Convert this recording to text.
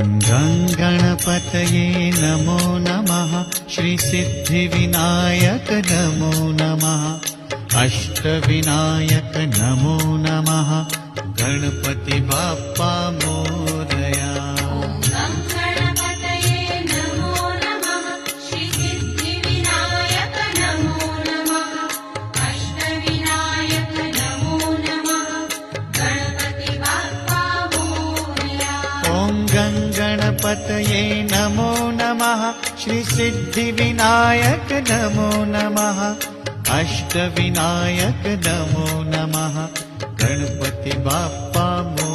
गणपतये नमो नमः। श्रीसिद्धिविनायक नमो नमः। अष्टविनायक नमो नमः। गणपति बाप्पा मोरया। गणपतये नमो नमः। श्रीसिद्धिविनायक नमो नमः। अष्टविनायक नमो नमः। गणपति बाप्पा मोरया।